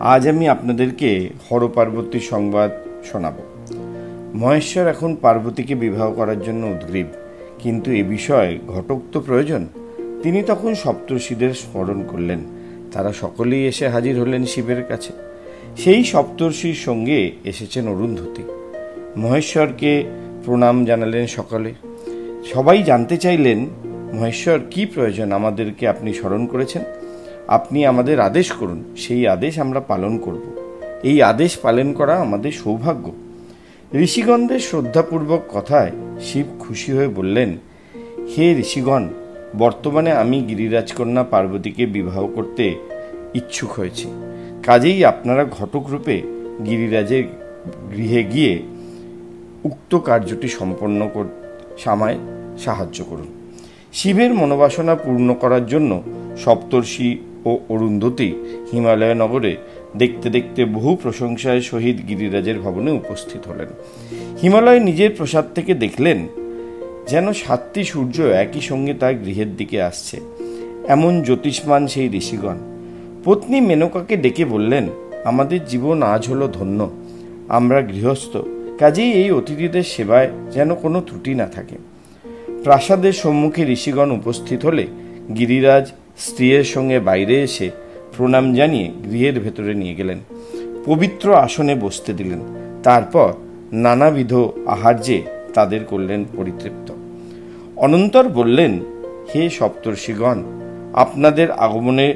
আজ আমি আপনাদেরকে হর পার্বতীর সংবাদ শোনাব। মহেশ্বর এখন পার্বতীকে বিবাহ করার জন্য উদ্গ্রীব, কিন্তু এ বিষয়ে ঘটক তো প্রয়োজন। তিনি তখন সপ্তর্ষিদের স্মরণ করলেন। তারা সকলেই এসে হাজির হলেন শিবের কাছে। সেই সপ্তর্ষির সঙ্গে এসেছেন অরুন্ধতী। মহেশ্বরকে প্রণাম জানালেন সকলে। সবাই জানতে চাইলেন, মহেশ্বর, কি প্রয়োজন আমাদেরকে আপনি স্মরণ করেছেন? আপনি আমাদের আদেশ করুন, সেই আদেশ আমরা পালন করব। এই আদেশ পালন করা আমাদের সৌভাগ্য। ঋষিগণদের শ্রদ্ধাপূর্বক কথায় শিব খুশি হয়ে বললেন, হে ঋষিগণ, বর্তমানে আমি গিরিরাজকন্যা পার্বতীকে বিবাহ করতে ইচ্ছুক হয়েছি। কাজেই আপনারা ঘটক রূপে গিরিরাজের গৃহে গিয়ে উক্ত কার্যটি সম্পন্ন আমায় সাহায্য করুন। শিবের মনোবাসনা পূর্ণ করার জন্য সপ্তর্ষি ও অরুন্ধতী হিমালয় নগরে দেখতে দেখতে বহু প্রশংসায় সহিত গিরিরাজের ভবনে উপস্থিত হলেন। হিমালয় নিজের প্রসাদ থেকে দেখলেন যেন 7টি সূর্য একই সঙ্গে তার গৃহের দিকে আসছে। এমন জ্যোতিষ্মান সেই ঋষিগণ পত্নী মেনকাকে ডেকে বললেন, আমাদের জীবন আজ হলো ধন্য। আমরা গৃহস্থ, কাজেই এই অতিথিদের সেবায় যেন কোনো ত্রুটি না থাকে। প্রাসাদের সম্মুখে ঋষিগণ উপস্থিত হলে গিরিরাজ স্ত্রীর সঙ্গে বাইরে এসে প্রণাম জানিয়ে গৃহের ভেতরে নিয়ে গেলেন। পবিত্র আসনে বসতে দিলেন। তারপর নানাবিধ আহার্যে তাদের করলেন পরিতৃপ্ত। অনন্তর বললেন, হে সপ্তর্ষিগণ, আপনাদের আগমনে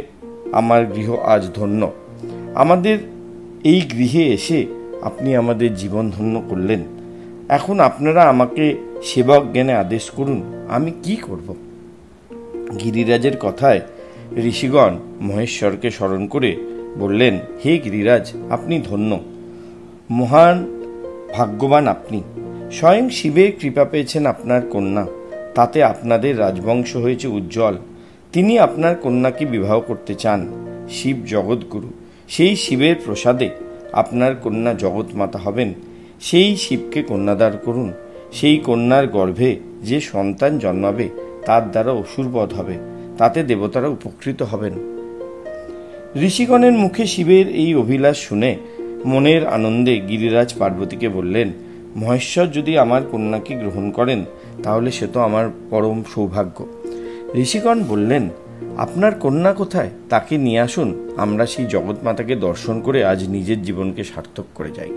আমার গৃহ আজ ধন্য। আমাদের এই গৃহে এসে আপনি আমাদের জীবন ধন্য করলেন। এখন আপনারা আমাকে সেবক জ্ঞানে আদেশ করুন, আমি কি করব? গিরিরাজের কথায় ঋষিগণ মহেশ্বরকে স্মরণ করে বললেন, হে গিরিরাজ, আপনি ধন্য, মহান ভাগ্যবান। আপনি স্বয়ং শিবের কৃপা পেয়েছেন আপনার কন্যা, তাতে আপনাদের রাজবংশ হয়েছে উজ্জ্বল। তিনি আপনার কন্যাকে বিবাহ করতে চান। শিব জগৎগুরু, সেই শিবের প্রসাদে আপনার কন্যা জগৎ মাতা হবেন। সেই শিবকে কন্যাদান করুন। সেই কন্যার গর্ভে যে সন্তান জন্মাবে তার দ্বারা অসুরবধ হবে, তাতে দেবতারা উপকৃত হবেন। ঋষিগণের মুখে শিবের এই অভিলাষ শুনে মনের আনন্দে গিরিরাজ পার্বতীকে বললেন, মহেশ্বর যদি আমার কন্যাকে গ্রহণ করেন তাহলে সে তো আমার পরম সৌভাগ্য। ঋষিগণ বললেন, আপনার কন্যা কোথায়? তাকে নিয়ে আসুন, আমরা সেই জগৎমাতাকে দর্শন করে আজ নিজের জীবনকে সার্থক করে যাই।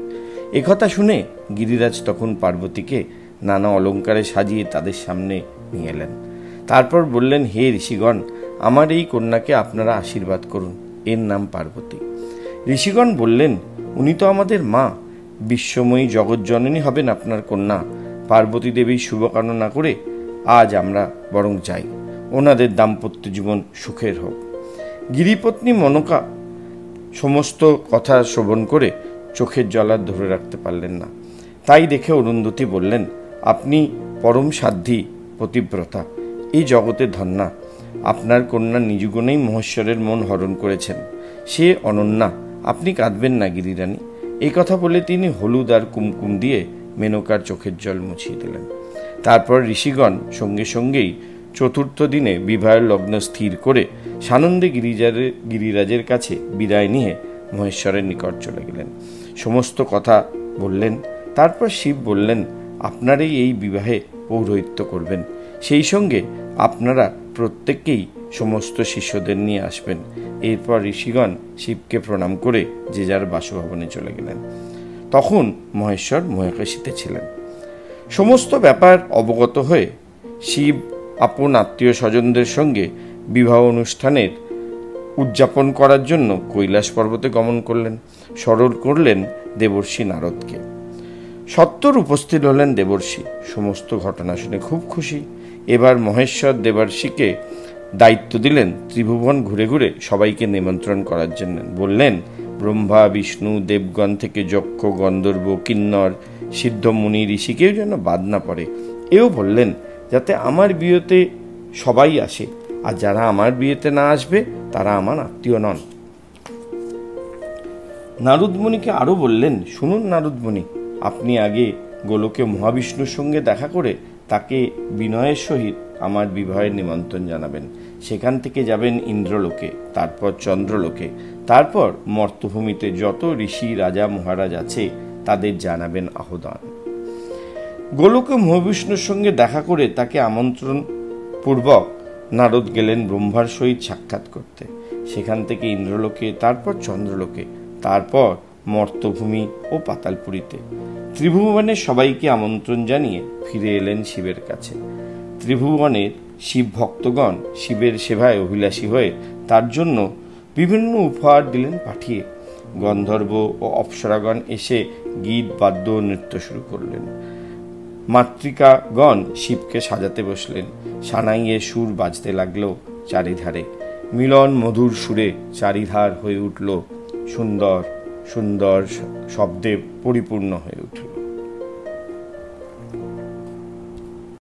একথা শুনে গিরিরাজ তখন পার্বতীকে নানা অলঙ্কারে সাজিয়ে তাদের সামনে নিয়ে এলেন। তারপর বললেন, হে ঋষিগণ, আমার এই কন্যাকে আপনারা আশীর্বাদ করুন। এর নাম পার্বতী। ঋষিগণ বললেন, উনি তো আমাদের মা, বিশ্বময়ী জগৎজননী হবেন আপনার কন্যা। পার্বতী দেবীর শুভকামনা করে আজ আমরা বরং যাই। ওনাদের দাম্পত্য জীবন সুখের হোক। গিরিপত্নী মেনকা সমস্ত কথা শ্রবণ করে চোখের জল আর ধরে রাখতে পারলেন না। তাই দেখে অরুন্ধতী বললেন, আপনি পরম সাধ্বী পতিব্রতা, এই জগতে ধন্যা। আপনার কন্যা নিজ গুণেই মহেশ্বরের মন হরণ করেছেন। সে অনন্যা, আপনি কাঁদবেন না গিরিরানী। এই কথা বলে তিনি হলুদ আর কুমকুম দিয়ে মেনকার চোখের জল মুছিয়ে দিলেন। তারপর ঋষিগণ সঙ্গে সঙ্গেই চতুর্থ দিনে বিবাহের লগ্ন স্থির করে সানন্দে গিরিরাজের কাছে বিদায় নিয়ে মহেশ্বরের নিকট চলে গেলেন। সমস্ত কথা বললেন। তারপর শিব বললেন, আপনারাই এই বিবাহে পৌরোহিত্য করবেন। সেই সঙ্গে আপনারা প্রত্যেককেই সমস্ত শিষ্যদের নিয়ে আসবেন। এরপর ঋষিগণ শিবকে প্রণাম করে যে যার বাসভবনে চলে গেলেন। তখন মহেশ্বর মহাকাশীতে ছিলেন। সমস্ত ব্যাপার অবগত হয়ে শিব আপন আত্মীয় স্বজনদের সঙ্গে বিবাহ অনুষ্ঠানের উদযাপন করার জন্য কৈলাস পর্বতে গমন করলেন। স্মরণ করলেন দেবর্ষি নারদকে। সত্বর উপস্থিত হলেন দেবর্ষি। সমস্ত ঘটনা শুনে খুব খুশি। এবার মহেশ্বর দেবর্ষিকে দায়িত্ব দিলেন ত্রিভুবন ঘুরে ঘুরে সবাইকে নিমন্ত্রণ করার জন্য। বললেন, ব্রহ্মা, বিষ্ণু, দেবগণ থেকে যক্ষ, গন্ধর্ব, কিন্নর, সিদ্ধ, মুনি, ঋষি কেউ যেন বাদ না পড়ে। এও বললেন যাতে আমার বিয়েতে সবাই আসে, আর যারা আমার বিয়েতে না আসবে তারা আমার আত্মীয় নন। নারদমুনিকে আরও বললেন, শুনুন নারদমুনি, আপনি আগে গোলকে মহাবিষ্ণুর সঙ্গে দেখা করে তাকে বিনয়ের সহিত আমার বিবাহের নিমন্ত্রণ জানাবেন। সেখান থেকে যাবেন ইন্দ্রলোকে, তারপর চন্দ্রলোকে, তারপর মর্তভূমিতে যত ঋষি রাজা মহারাজ আছে তাদের জানাবেন আহ্বান। গোলকে মহাবিষ্ণুর সঙ্গে দেখা করে তাকে আমন্ত্রণ পূর্বক নারদ গেলেন ব্রহ্মার সহিত সাক্ষাৎ করতে। সেখান থেকে ইন্দ্রলোকে, তারপর চন্দ্রলোকে, তারপর মর্তভূমি ও পাতালপুরীতে। ত্রিভুবনের সবাইকে আমন্ত্রণ জানিয়ে ফিরে এলেন শিবের কাছে। ত্রিভুবনের শিব ভক্তগণ শিবের সেবায় অভিলাষী হয়ে তার জন্য বিভিন্ন উপহার দিলেন পাঠিয়ে। গন্ধর্ব ও অপ্সরাগণ এসে গীত বাদ্য নৃত্য শুরু করলেন। মাতৃকাগণ শিবকে সাজাতে বসলেন। সানাইয়ে সুর বাজতে লাগলো চারিধারে। মিলন মধুর সুরে চারিধার হয়ে উঠল সুন্দর সুন্দর শব্দে পরিপূর্ণ হয়ে উঠল।